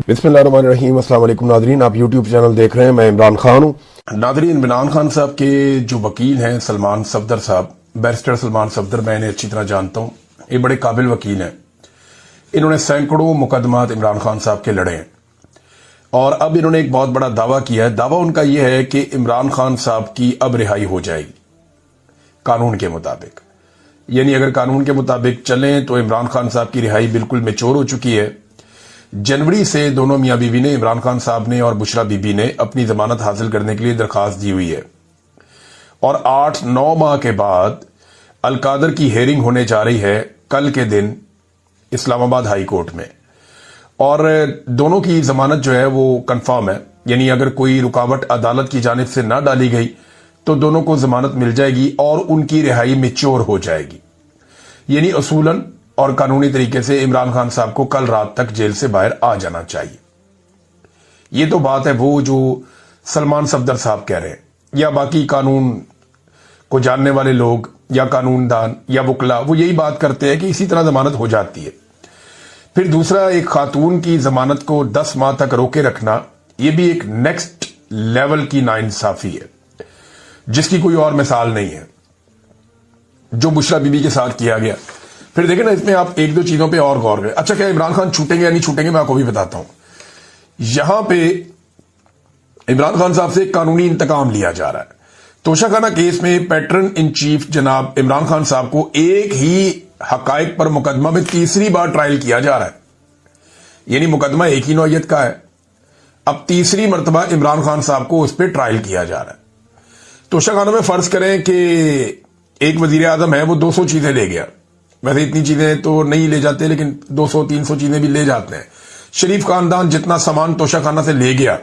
बिस्मिल्लाहिर्रहमानिर्रहीम। अस्सलाम वालेकुम नादरीन, आप यूट्यूब चैनल देख रहे हैं। मैं इमरान खान हूँ। नादरीन, इमरान खान साहब के जो वकील हैं सलमान सफदर साहब, बैरिस्टर सलमान सफदर, मैं इन्हें अच्छी तरह जानता हूँ। ये बड़े काबिल वकील हैं। इन्होंने सैकड़ों मुकदमात इमरान खान साहब के लड़े हैं और अब इन्होंने एक बहुत बड़ा दावा किया है। दावा उनका यह है कि इमरान खान साहब की अब रिहाई हो जाएगी कानून के मुताबिक। यानी अगर कानून के मुताबिक चलें तो इमरान खान साहब की रिहाई बिल्कुल मैच्योर हो चुकी है। जनवरी से दोनों मियां बीवी ने, इमरान खान साहब ने और बुशरा बीबी ने, अपनी जमानत हासिल करने के लिए दरखास्त दी हुई है और 8-9 माह के बाद अलकादर की हेयरिंग होने जा रही है कल के दिन इस्लामाबाद हाई कोर्ट में। और दोनों की जमानत जो है वो कंफर्म है। यानी अगर कोई रुकावट अदालत की जानिब से ना डाली गई तो दोनों को जमानत मिल जाएगी और उनकी रिहाई मैच्योर हो जाएगी। यानी असूलन और कानूनी तरीके से इमरान खान साहब को कल रात तक जेल से बाहर आ जाना चाहिए। ये तो बात है वो जो सलमान सफदर साहब कह रहे हैं, या बाकी कानून को जानने वाले लोग या कानूनदान या वकला वो यही बात करते हैं कि इसी तरह जमानत हो जाती है। फिर दूसरा, एक खातून की जमानत को 10 माह तक रोके रखना, यह भी एक नेक्स्ट लेवल की नाइंसाफी है जिसकी कोई और मिसाल नहीं है, जो बुशरा बीबी के साथ किया गया। फिर देखें ना, इसमें आप एक दो चीजों पे और गौर करें। अच्छा, क्या इमरान खान छूटेंगे या नहीं छूटेंगे, मैं आपको भी बताता हूं। यहां पे इमरान खान साहब से कानूनी इंतकाम लिया जा रहा है। तोशाखाना केस में पैटर्न इन चीफ जनाब इमरान खान साहब को एक ही हकायक पर मुकदमा में तीसरी बार ट्रायल किया जा रहा है। यानी मुकदमा एक ही नौयत का है, अब तीसरी मरतबा इमरान खान साहब को उस पर ट्रायल किया जा रहा है। तोशाखाना में फर्ज करें कि एक वजीर आजम है, वो 200 चीजें ले गया। वैसे इतनी चीजें तो नहीं ले जाते, लेकिन 200-300 चीजें भी ले जाते हैं। शरीफ खानदान जितना सामान तोशाखाना से ले गया,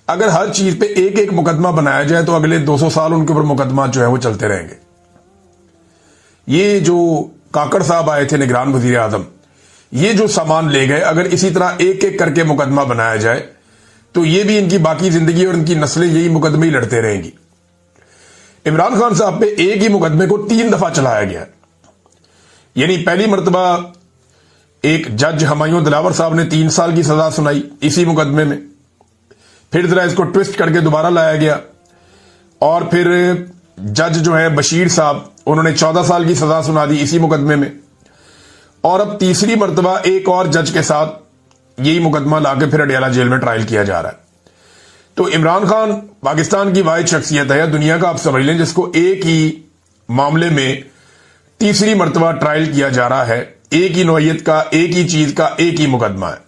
अगर हर चीज पे एक एक मुकदमा बनाया जाए तो अगले 200 साल उनके ऊपर मुकदमा जो है वो चलते रहेंगे। ये जो काकड़ साहब आए थे निगरान वजीर आजम, ये जो सामान ले गए, अगर इसी तरह एक एक करके मुकदमा बनाया जाए तो ये भी इनकी बाकी जिंदगी और इनकी नस्लें यही मुकदमे ही लड़ते रहेंगी। इमरान खान साहब पे एक ही मुकदमे को 3 दफा चलाया गया। यानी पहली मरतबा एक जज हमायूं दिलावर साहब ने 3 साल की सजा सुनाई इसी मुकदमे में। फिर जरा इसको ट्विस्ट करके दोबारा लाया गया और फिर जज जो है बशीर साहब, उन्होंने 14 साल की सजा सुना दी इसी मुकदमे में। और अब तीसरी मरतबा एक और जज के साथ यही मुकदमा लाके फिर अडियाला जेल में ट्रायल किया जा रहा है। तो इमरान खान पाकिस्तान की वाहिद शख्सियत है, दुनिया का आप समझ लें, जिसको एक ही मामले में तीसरी मरतबा ट्रायल किया जा रहा है। एक ही नौयत का, एक ही चीज का, एक ही मुकदमा है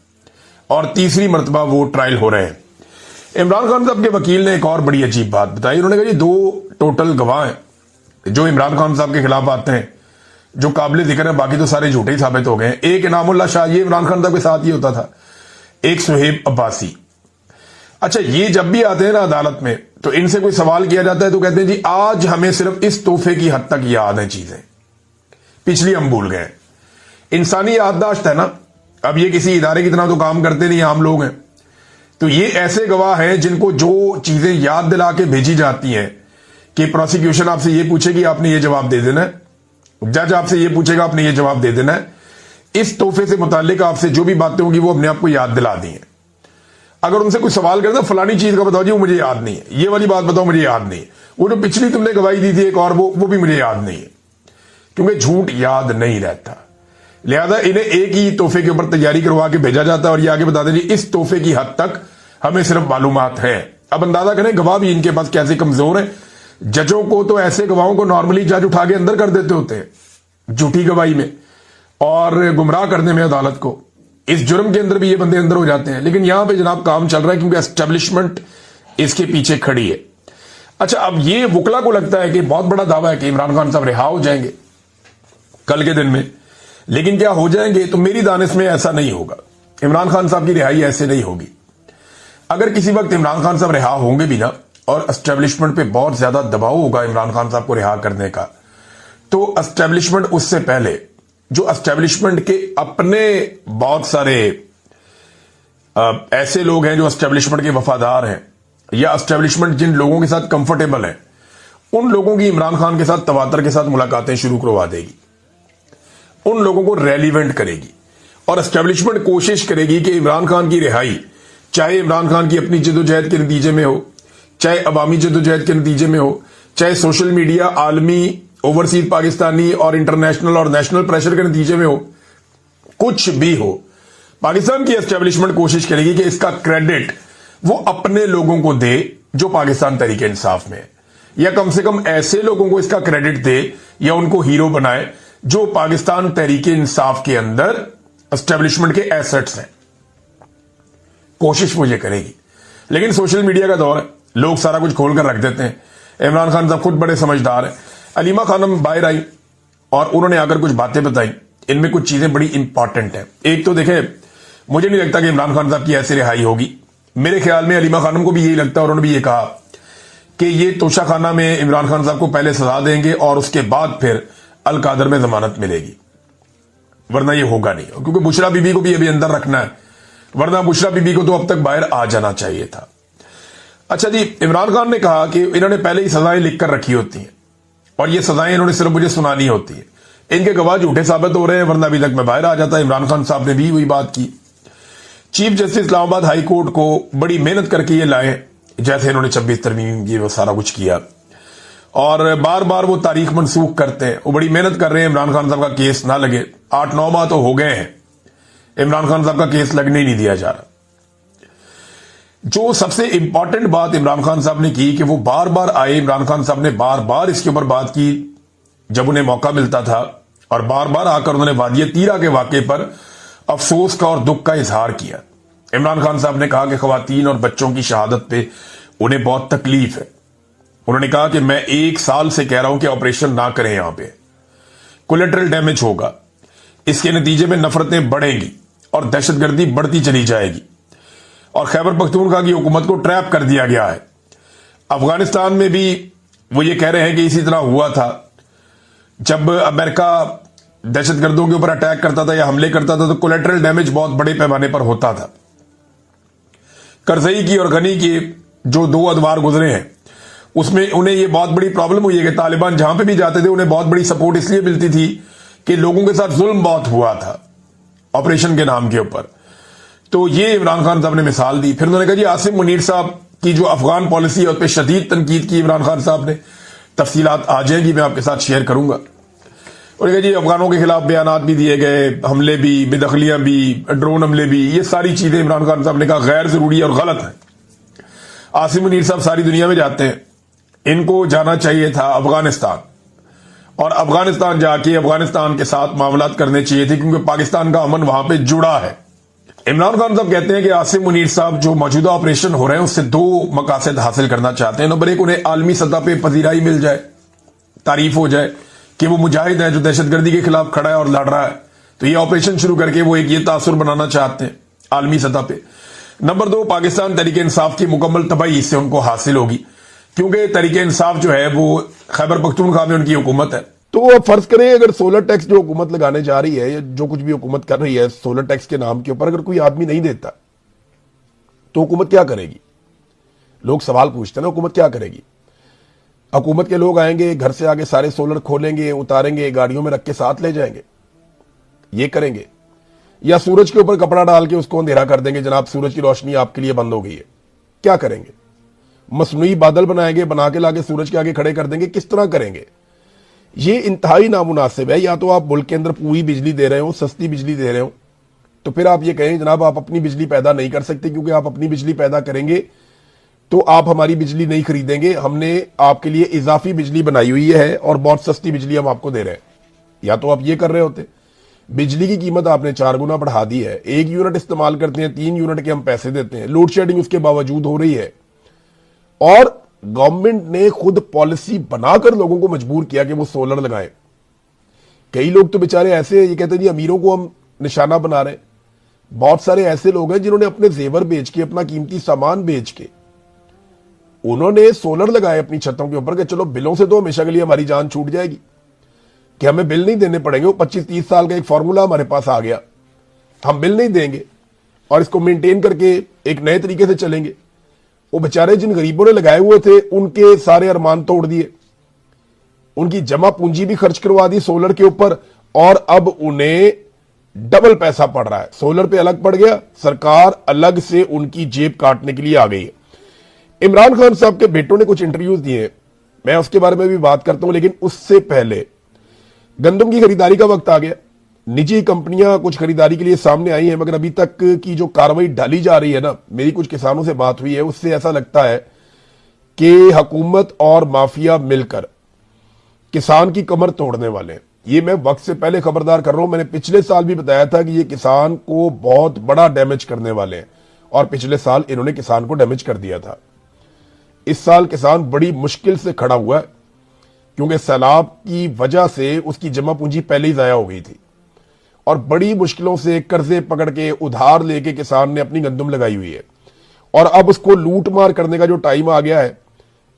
और तीसरी मरतबा वो ट्रायल हो रहे हैं। इमरान खान साहब के वकील ने एक और बड़ी अजीब बात बताई। उन्होंने कहा, ये 2 टोटल गवाह हैं जो इमरान खान साहब के खिलाफ आते हैं, जो काबिल जिक्र है, बाकी तो सारे झूठे ही साबित हो गए हैं। एक इनामुल्लाह शाह, ये इमरान खान साहब के साथ ही होता था। एक सुहेब अब्बासी। अच्छा, ये जब भी आते हैं ना अदालत में तो इनसे कोई सवाल किया जाता है तो कहते हैं जी आज हमें सिर्फ इस तोहफे की हद तक याद है, चीजें पिछली हम भूल गए। इंसानी याददाश्त है ना, अब ये किसी इदारे की तरह तो काम करते नहीं, आम लोग हैं। तो ये ऐसे गवाह हैं जिनको जो चीजें याद दिला के भेजी जाती हैं कि प्रोसिक्यूशन आपसे ये पूछेगी, आपने ये जवाब दे देना है, जज आपसे ये पूछेगा, आपने ये जवाब दे देना है। इस तोहफे से मुतालिक आपसे जो भी बातें होंगी वो अपने आप को याद दिला दी हैं। अगर उनसे कोई सवाल करता, फलानी चीज का बताओ जी, वो मुझे याद नहीं है, ये वाली बात बताओ, मुझे याद नहीं है, वो जो पिछली तुमने गवाही दी थी एक और, वो भी मुझे याद नहीं है, क्योंकि झूठ याद नहीं रहता। लिहाजा इन्हें एक ही तोहफे के ऊपर तैयारी करवा के भेजा जाता है और ये आगे बता दें जी इस तोहफे की हद तक हमें सिर्फ मालूमात है। अब अंदाजा करें गवाह भी इनके पास कैसे कमजोर है। जजों को तो ऐसे गवाहों को नॉर्मली जज उठा के अंदर कर देते होते हैं झूठी गवाही में और गुमराह करने में अदालत को। इस जुर्म के अंदर भी ये बंदे अंदर हो जाते हैं, लेकिन यहां पे जनाब काम चल रहा है क्योंकि एस्टेब्लिशमेंट इसके पीछे खड़ी है। अच्छा, अब ये वकला को लगता है कि बहुत बड़ा दावा है कि इमरान खान साहब रिहा हो जाएंगे कल के दिन में, लेकिन क्या हो जाएंगे? तो मेरी दानिश में ऐसा नहीं होगा। इमरान खान साहब की रिहाई ऐसे नहीं होगी। अगर किसी वक्त इमरान खान साहब रिहा होंगे भी ना और एस्टेब्लिशमेंट पे बहुत ज्यादा दबाव होगा इमरान खान साहब को रिहा करने का, तो एस्टेब्लिशमेंट उससे पहले जो एस्टेब्लिशमेंट के अपने बहुत सारे ऐसे लोग हैं जो एस्टेब्लिशमेंट के वफादार हैं या एस्टेब्लिशमेंट जिन लोगों के साथ कंफर्टेबल है, उन लोगों की इमरान खान के साथ तवातर के साथ मुलाकातें शुरू करवा देगी, उन लोगों को रेलिवेंट करेगी और एस्टेब्लिशमेंट कोशिश करेगी कि इमरान खान की रिहाई, चाहे इमरान खान की अपनी जदोजहद के नतीजे में हो, चाहे अवामी जदोजहद के नतीजे में हो, चाहे सोशल मीडिया, आलमी, ओवरसीज पाकिस्तानी और इंटरनेशनल और नेशनल प्रेशर के नतीजे में हो, कुछ भी हो, पाकिस्तान की एस्टेब्लिशमेंट कोशिश करेगी कि इसका क्रेडिट वो अपने लोगों को दे जो पाकिस्तान तहरीक इंसाफ में है, या कम से कम ऐसे लोगों को इसका क्रेडिट दे या उनको हीरो बनाए जो पाकिस्तान तहरीक इंसाफ के अंदर एस्टेब्लिशमेंट के एसेट्स हैं। कोशिश वो ये करेगी। लेकिन सोशल मीडिया का दौर है, लोग सारा कुछ खोल कर रख देते हैं। इमरान खान साहब खुद बड़े समझदार हैं। अलीमा खानम बाहर आई और उन्होंने आकर कुछ बातें बताई, इनमें कुछ चीजें बड़ी इंपॉर्टेंट हैं। एक तो देखें, मुझे नहीं लगता कि इमरान खान साहब की ऐसी रिहाई होगी। मेरे ख्याल में अलीमा खानम को भी यही लगता है और उन्होंने भी ये कहा कि ये तोशाखाना में इमरान खान साहब को पहले सजा देंगे और उसके बाद फिर अल कादर में जमानत मिलेगी, वरना ये होगा नहीं। क्योंकि बुशरा बीबी को भी अभी अंदर रखना है, वरना बुशरा बीबी को तो अब तक बाहर आ जाना चाहिए था। अच्छा जी, इमरान खान ने कहा कि इन्होंने पहले ही सजाएं लिख कर रखी होती हैं और ये सजाएं इन्होंने सिर्फ मुझे सुनानी होती है। इनके गवाह झूठे साबित हो रहे हैं, वरना अभी तक मैं बाहर आ जाता। इमरान खान साहब ने भी वही बात की। Chief justice Islamabad high court को बड़ी मेहनत करके ये लाए, जैसे इन्होंने 26 तरमीम की वो सारा कुछ किया, और बार बार वो तारीख मनसूख करते हैं। वो बड़ी मेहनत कर रहे हैं इमरान खान साहब का केस ना लगे। 8-9 माह तो हो गए हैं, इमरान खान साहब का केस लगने ही नहीं दिया जा रहा। जो सबसे इंपॉर्टेंट बात इमरान खान साहब ने की कि वो बार बार आए, इमरान खान साहब ने बार बार इसके ऊपर बात की जब उन्हें मौका मिलता था, और बार बार आकर उन्होंने वादिया तीरा के वाकये पर अफसोस का और दुख का इजहार किया। इमरान खान साहब ने कहा कि खवातीन और बच्चों की शहादत पे उन्हें बहुत तकलीफ है। उन्होंने कहा कि मैं 1 साल से कह रहा हूं कि ऑपरेशन ना करें, यहां पे कोलेटरल डैमेज होगा, इसके नतीजे में नफरतें बढ़ेंगी और दहशतगर्दी बढ़ती चली जाएगी, और खैबर पख्तूनख्वा की हुकूमत को ट्रैप कर दिया गया है। अफगानिस्तान में भी वो ये कह रहे हैं कि इसी तरह हुआ था, जब अमेरिका दहशतगर्दों के ऊपर अटैक करता था या हमले करता था तो कोलेटरल डैमेज बहुत बड़े पैमाने पर होता था। करजई की और गनी की जो 2 अदवार गुजरे हैं, उसमें उन्हें यह बहुत बड़ी प्रॉब्लम हुई है कि तालिबान जहां पे भी जाते थे उन्हें बहुत बड़ी सपोर्ट इसलिए मिलती थी कि लोगों के साथ जुल्म बहुत हुआ था ऑपरेशन के नाम के ऊपर। तो ये इमरान खान साहब ने मिसाल दी। फिर उन्होंने कहा जी आसिम मुनीर साहब की जो अफगान पॉलिसी है उस पर शदीद तनकीद की इमरान खान साहब ने। तफसीलात आ जाएंगी, मैं आपके साथ शेयर करूंगा। और जी अफगानों के खिलाफ बयानात भी दिए गए, हमले भी, बेदखलियां भी, ड्रोन हमले भी, ये सारी चीजें इमरान खान साहब ने कहा गैर जरूरी और गलत है। आसिम मुनीर साहब सारी दुनिया में जाते हैं, इनको जाना चाहिए था अफगानिस्तान, और अफगानिस्तान जाके अफगानिस्तान के साथ मामलात करने चाहिए थे, क्योंकि पाकिस्तान का अमन वहां पे जुड़ा है। इमरान खान साहब कहते हैं कि आसिम मुनीर साहब जो मौजूदा ऑपरेशन हो रहे हैं उससे 2 मकासद हासिल करना चाहते हैं। नंबर 1, उन्हें आलमी सतह पर पजीराई मिल जाए, तारीफ हो जाए कि वो मुजाहिद है जो दहशतगर्दी के खिलाफ खड़ा है और लड़ रहा है। तो ये ऑपरेशन शुरू करके वो एक ये तासुर बनाना चाहते हैं आलमी सतह पे। नंबर 2, पाकिस्तान तहरीक इंसाफ की मुकम्मल तबाही इससे उनको हासिल होगी, क्योंकि तहरीक इंसाफ जो है वो खैबर पख्तूनख्वा में उनकी हुकूमत है। तो फर्ज करें अगर सोलर टैक्स जो हुकूमत लगाने जा रही है, या जो कुछ भी हुकूमत कर रही है सोलर टैक्स के नाम के ऊपर, अगर कोई आदमी नहीं देता तो हुकूमत क्या करेगी? लोग सवाल पूछते हैं ना, हुकूमत क्या करेगी? हुकूमत के लोग आएंगे, घर से आगे सारे सोलर खोलेंगे, उतारेंगे, गाड़ियों में रख के साथ ले जाएंगे, ये करेंगे? या सूरज के ऊपर कपड़ा डाल के उसको अंधेरा कर देंगे, जनाब सूरज की रोशनी आपके लिए बंद हो गई है? क्या करेंगे? मसनूई बादल बनाएंगे, बना के लाके सूरज के आगे खड़े कर देंगे? किस तरह करेंगे? ये इंतहाई नामुनासिब है। या तो आप मुल्क के अंदर पूरी बिजली दे रहे हो, सस्ती बिजली दे रहे हो, तो फिर आप ये कहें जनाब आप अपनी बिजली पैदा नहीं कर सकते, क्योंकि आप अपनी बिजली पैदा करेंगे तो आप हमारी बिजली नहीं खरीदेंगे, हमने आपके लिए इजाफी बिजली बनाई हुई है और बहुत सस्ती बिजली हम आपको दे रहे हैं। या तो आप ये कर रहे होते। बिजली की कीमत आपने 4 गुना बढ़ा दी है। 1 यूनिट इस्तेमाल करते हैं, 3 यूनिट के हम पैसे देते हैं। लोड शेडिंग उसके बावजूद हो रही है, और गवर्नमेंट ने खुद पॉलिसी बनाकर लोगों को मजबूर किया कि वो सोलर लगाएं। कई लोग तो बेचारे ऐसे ये कहते हैं जी अमीरों को हम निशाना बना रहे हैं। बहुत सारे ऐसे लोग हैं जिन्होंने अपने जेवर बेच के, अपना कीमती सामान बेच के उन्होंने सोलर लगाए अपनी छतों के ऊपर कि चलो बिलों से तो हमेशा के लिए हमारी जान छूट जाएगी, कि हमें बिल नहीं देने पड़ेंगे। वो 25-30 साल का एक फॉर्मूला हमारे पास आ गया, हम बिल नहीं देंगे और इसको मेंटेन करके एक नए तरीके से चलेंगे। वो बेचारे जिन गरीबों ने लगाए हुए थे उनके सारे अरमान तोड़ दिए, उनकी जमा पूंजी भी खर्च करवा दी सोलर के ऊपर, और अब उन्हें डबल पैसा पड़ रहा है। सोलर पे अलग पड़ गया, सरकार अलग से उनकी जेब काटने के लिए आ गई है। इमरान खान साहब के बेटों ने कुछ इंटरव्यूज दिए, मैं उसके बारे में भी बात करता हूं, लेकिन उससे पहले गंदम की खरीदारी का वक्त आ गया। निजी कंपनियां कुछ खरीदारी के लिए सामने आई हैं, मगर अभी तक की जो कार्रवाई डाली जा रही है ना, मेरी कुछ किसानों से बात हुई है, उससे ऐसा लगता है कि हुकूमत और माफिया मिलकर किसान की कमर तोड़ने वाले हैं। ये मैं वक्त से पहले खबरदार कर रहा हूं, मैंने पिछले साल भी बताया था कि ये किसान को बहुत बड़ा डैमेज करने वाले हैं, और पिछले साल इन्होंने किसान को डैमेज कर दिया था। इस साल किसान बड़ी मुश्किल से खड़ा हुआ है, क्योंकि सैलाब की वजह से उसकी जमा पूंजी पहले ही जाया हो गई थी, और बड़ी मुश्किलों से कर्जे पकड़ के उधार लेके किसान ने अपनी गंदम लगाई हुई है, और अब उसको लूट मार करने का जो टाइम आ गया है,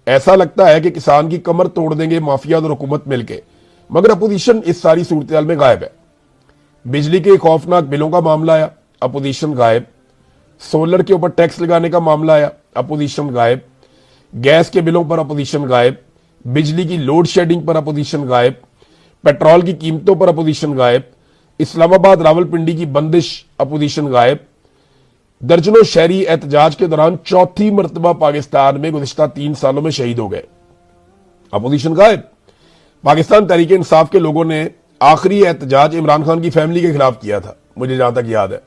ऐसा लगता है कि किसान की कमर तोड़ देंगे माफिया और हुकूमत मिलके। मगर अपोजिशन इस सारी सूरत में गायब है। बिजली के खौफनाक बिलों का मामला आया, अपोजिशन गायब। सोलर के ऊपर टैक्स लगाने का मामला आया, अपोजिशन गायब। गैस के बिलों पर अपोजिशन गायब। बिजली की लोड शेडिंग पर अपोजिशन गायब। पेट्रोल की कीमतों पर अपोजिशन गायब। इस्लामाबाद रावलपिंडी की बंदिश, अपोजिशन गायब। दर्जनों शहरी एहतजाज के दौरान चौथी मरतबा पाकिस्तान में गुज़िश्ता 3 सालों में शहीद हो गए, अपोजिशन गायब। पाकिस्तान तहरीक इंसाफ के लोगों ने आखिरी एहतजाज इमरान खान की फैमिली के खिलाफ किया था, मुझे जहां तक याद है।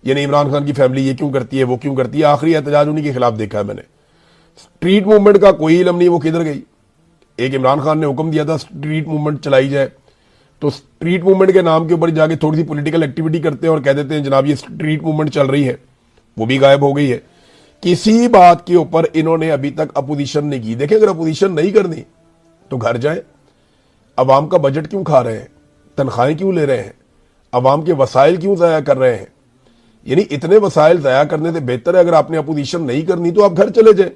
यानी इमरान खान की फैमिली ये क्यों करती है, वो क्यों करती है, आखिरी एहतजाज उन्हीं के खिलाफ देखा है मैंने। स्ट्रीट मूवमेंट का कोई इल्म नहीं वो किधर गई। एक इमरान खान ने हुक्म दिया था स्ट्रीट मूवमेंट चलाई जाए, तो स्ट्रीट मूवमेंट के नाम के ऊपर जाके थोड़ी सी पॉलिटिकल एक्टिविटी करते हैं और कह देते हैं जनाब ये स्ट्रीट मूवमेंट चल रही है, वो भी गायब हो गई है। किसी बात के ऊपर इन्होंने अभी तक अपोजिशन नहीं की। देखें, अगर अपोजिशन नहीं करनी तो घर जाए। अवाम का बजट क्यों खा रहे हैं, तनख्वाहें क्यों ले रहे हैं, अवाम के वसाइल क्यों ज़ाया कर रहे हैं। यानी इतने वसाइल ज़ाया करने से बेहतर है अगर आपने अपोजिशन नहीं करनी तो आप घर चले जाए।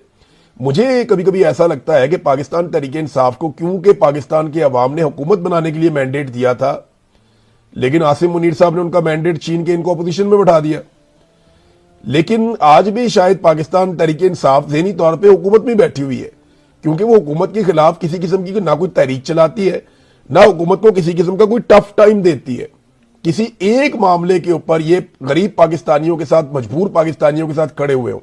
मुझे कभी कभी ऐसा लगता है कि पाकिस्तान तहरीक इंसाफ को, क्योंकि पाकिस्तान के अवाम ने हुकूमत बनाने के लिए मैंडेट दिया था, लेकिन आसिम मुनीर साहब ने उनका मैंडेट छीन के इनको अपोजिशन में बैठा दिया। लेकिन आज भी शायद पाकिस्तान तहरीक इंसाफ ज़हनी तौर पर हुकूमत में बैठी हुई है, क्योंकि वो हुकूमत के खिलाफ किसी किस्म की ना कोई तहरीक चलाती है, ना हुकूमत को किसी किस्म का कोई टफ टाइम देती है। किसी एक मामले के ऊपर ये गरीब पाकिस्तानियों के साथ, मजबूर पाकिस्तानियों के साथ खड़े हुए हो।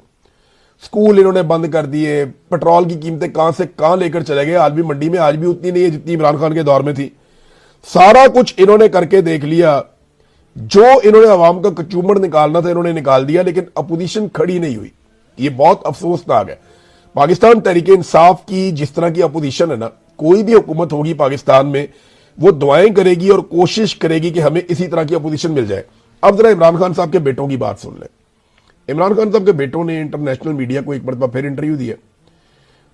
स्कूल इन्होंने बंद कर दिए, पेट्रोल की कीमतें कहां से कहां लेकर चले गए। आज भी मंडी में आज भी उतनी नहीं है जितनी इमरान खान के दौर में थी। सारा कुछ इन्होंने करके देख लिया, जो इन्होंने अवाम का कचूमड़ निकालना था इन्होंने निकाल दिया, लेकिन अपोजिशन खड़ी नहीं हुई। ये बहुत अफसोसनाक है। पाकिस्तान तहरीक इंसाफ की जिस तरह की अपोजिशन है ना, कोई भी हुकूमत होगी पाकिस्तान में वो दुआएं करेगी और कोशिश करेगी कि हमें इसी तरह की अपोजिशन मिल जाए। अब जरा इमरान खान साहब के बेटों की बात सुन लें। इमरान खान साहब के बेटों ने इंटरनेशनल मीडिया को एक मरतबा फिर इंटरव्यू दिया।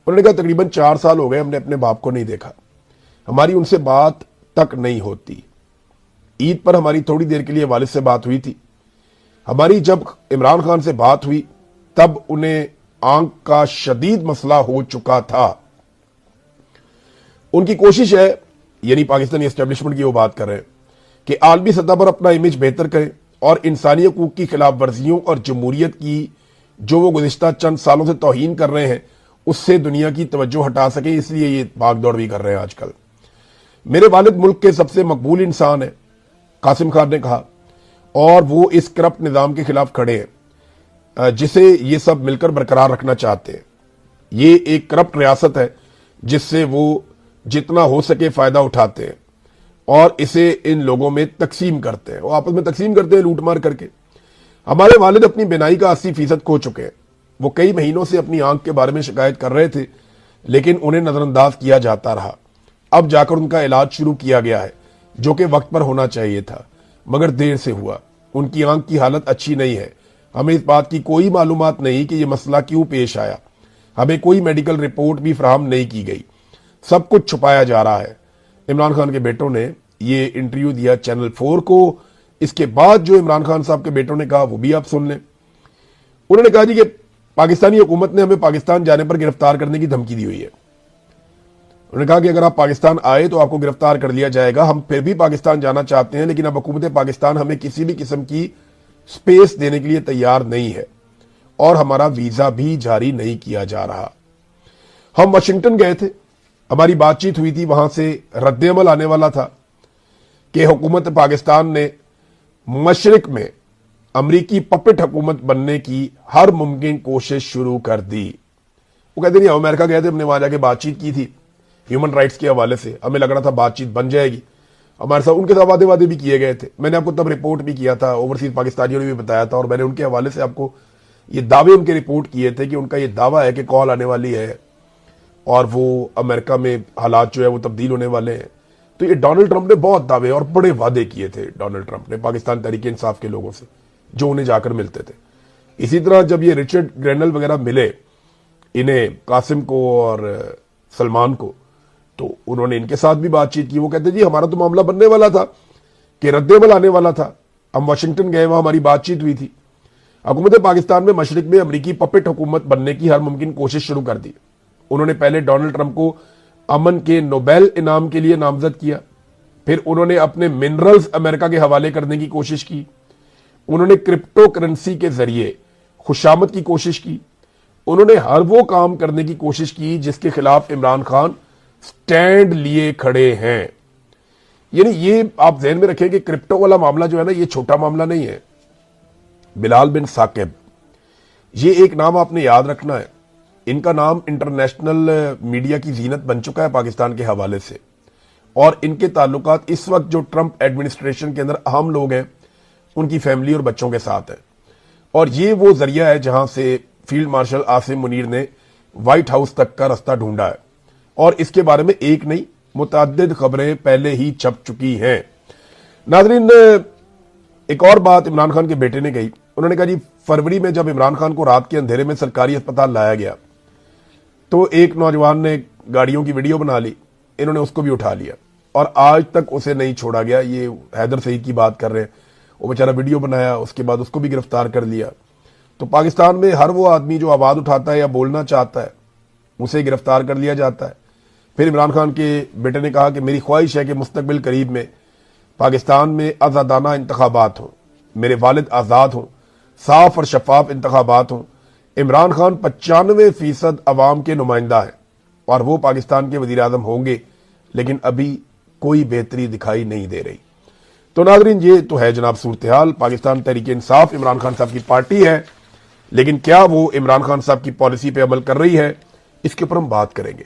उन्होंने कहा तकरीबन 4 साल हो गए हमने अपने बाप को नहीं देखा, हमारी उनसे बात तक नहीं होती। ईद पर हमारी थोड़ी देर के लिए वालिद से बात हुई थी। हमारी जब इमरान खान से बात हुई तब उन्हें आंख का शदीद मसला हो चुका था। उनकी कोशिश है, यानी पाकिस्तानी एस्टेब्लिशमेंट की वो बात कर रहे हैं, कि आलमी सतह पर अपना इमेज बेहतर करें और इंसानी हकूक की खिलाफ वर्जियों और जमहूरियत की जो वो गुज़िश्ता चंद सालों से तौहीन कर रहे हैं उससे दुनिया की तवज्जो हटा सके, इसलिए ये भाग दौड़ भी कर रहे हैं आजकल। मेरे वालिद मुल्क के सबसे मकबूल इंसान है, कासिम खान ने कहा, और वो इस करप्ट निज़ाम के खिलाफ खड़े हैं जिसे ये सब मिलकर बरकरार रखना चाहते हैं। ये एक करप्ट रियासत है जिससे वो जितना हो सके फायदा उठाते हैं और इसे इन लोगों में तकसीम करते हैं, वो आपस में तकसीम करते हैं लूट मार करके। हमारे वालिद अपनी बिनाई का 80% खो चुके हैं। वो कई महीनों से अपनी आंख के बारे में शिकायत कर रहे थे, लेकिन उन्हें नजरअंदाज किया जाता रहा। अब जाकर उनका इलाज शुरू किया गया है, जो कि वक्त पर होना चाहिए था, मगर देर से हुआ। उनकी आंख की हालत अच्छी नहीं है। हमें इस बात की कोई मालूमात नहीं कि यह मसला क्यों पेश आया। हमें कोई मेडिकल रिपोर्ट भी फराहम नहीं की गई। सब कुछ छुपाया जा रहा है। इमरान खान के बेटों ने ये इंटरव्यू दिया चैनल 4 को। इसके बाद जो इमरान खान साहब के बेटों ने कहा वो भी आप सुन लें। उन्होंने कहा जी कि पाकिस्तानी हुकूमत ने हमें पाकिस्तान जाने पर गिरफ्तार करने की धमकी दी हुई है। उन्होंने कहा कि अगर आप पाकिस्तान आए तो आपको गिरफ्तार कर लिया जाएगा। हम फिर भी पाकिस्तान जाना चाहते हैं, लेकिन अब हुकूमत पाकिस्तान हमें किसी भी किस्म की स्पेस देने के लिए तैयार नहीं है और हमारा वीजा भी जारी नहीं किया जा रहा। हम वाशिंगटन गए थे, हमारी बातचीत हुई थी, वहां से रद्द-ए-अमल आने वाला था कि हुकूमत पाकिस्तान ने मशरिक में अमरीकी पपेट हुकूमत बनने की हर मुमकिन कोशिश शुरू कर दी। वो कहते नहीं, हम अमेरिका गए थे, हमने वहां जाके बातचीत की थी ह्यूमन राइट्स के हवाले से, हमें लग रहा था बातचीत बन जाएगी, हमारे साथ उनके साथ वादे भी किए गए थे। मैंने आपको तब रिपोर्ट भी किया था, ओवरसीज पाकिस्तानियों ने भी बताया था, और मैंने उनके हवाले से आपको ये दावे उनके रिपोर्ट किए थे कि उनका ये दावा है कि कॉल आने वाली है और वो अमेरिका में हालात जो है वो तब्दील होने वाले हैं। तो ये डोनाल्ड ट्रंप ने बहुत दावे और बड़े वादे किए थे डोनाल्ड ट्रंप ने पाकिस्तान तहरीक इंसाफ के लोगों से, जो उन्हें जाकर मिलते थे। इसी तरह जब ये रिचर्ड ग्रेनल वगैरह मिले इन्हें, कासिम को और सलमान को, तो उन्होंने इनके साथ भी बातचीत की। वो कहते जी हमारा तो मामला बनने वाला था कि रद्देमल आने वाला था, हम वाशिंगटन गए, वहां हमारी बातचीत हुई थी। हुकूमत पाकिस्तान में मशरिक में अमरीकी पपेट हुकूमत बनने की हर मुमकिन कोशिश शुरू कर दी। उन्होंने पहले डोनाल्ड ट्रंप को अमन के नोबेल इनाम के लिए नामजद किया, फिर उन्होंने अपने मिनरल्स अमेरिका के हवाले करने की कोशिश की, उन्होंने क्रिप्टो करेंसी के जरिए खुशामद की कोशिश की, उन्होंने हर वो काम करने की कोशिश की जिसके खिलाफ इमरान खान स्टैंड लिए खड़े हैं। यानी ये आप ध्यान में रखें कि क्रिप्टो वाला मामला जो है ना, ये छोटा मामला नहीं है। बिलाल बिन साकिब, ये एक नाम आपने याद रखना है। इनका नाम इंटरनेशनल मीडिया की जीनत बन चुका है पाकिस्तान के हवाले से, और इनके ताल्लुकात इस वक्त जो ट्रंप एडमिनिस्ट्रेशन के अंदर अहम लोग हैं उनकी फैमिली और बच्चों के साथ है। और ये वो जरिया है जहां से फील्ड मार्शल आसिम मुनीर ने व्हाइट हाउस तक का रास्ता ढूंढा है, और इसके बारे में एक नहीं मुतअद्दिद खबरें पहले ही छप चुकी हैं। नाज़रीन, एक और बात इमरान खान के बेटे ने कही। उन्होंने कहा जी फरवरी में जब इमरान खान को रात के अंधेरे में सरकारी अस्पताल लाया गया तो एक नौजवान ने गाड़ियों की वीडियो बना ली, इन्होंने उसको भी उठा लिया और आज तक उसे नहीं छोड़ा गया। ये हैदर सईद की बात कर रहे हैं, वो बेचारा वीडियो बनाया, उसके बाद उसको भी गिरफ्तार कर लिया। तो पाकिस्तान में हर वो आदमी जो आवाज उठाता है या बोलना चाहता है उसे गिरफ्तार कर लिया जाता है। फिर इमरान खान के बेटे ने कहा कि मेरी ख्वाहिश है कि मुस्तकबिल करीब में पाकिस्तान में आज़ादाना इंतखाबात हों, मेरे वालिद आज़ाद हों, साफ और शफाफ इंतखाबात हों। इमरान खान 95% अवाम के नुमाइंदा है और वो पाकिस्तान के वज़ीर आज़म होंगे, लेकिन अभी कोई बेहतरी दिखाई नहीं दे रही। तो नाज़रीन, ये तो है जनाब सूरत हाल। पाकिस्तान तहरीक इंसाफ इमरान खान साहब की पार्टी है, लेकिन क्या वो इमरान खान साहब की पॉलिसी पे अमल कर रही है, इसके ऊपर हम बात करेंगे।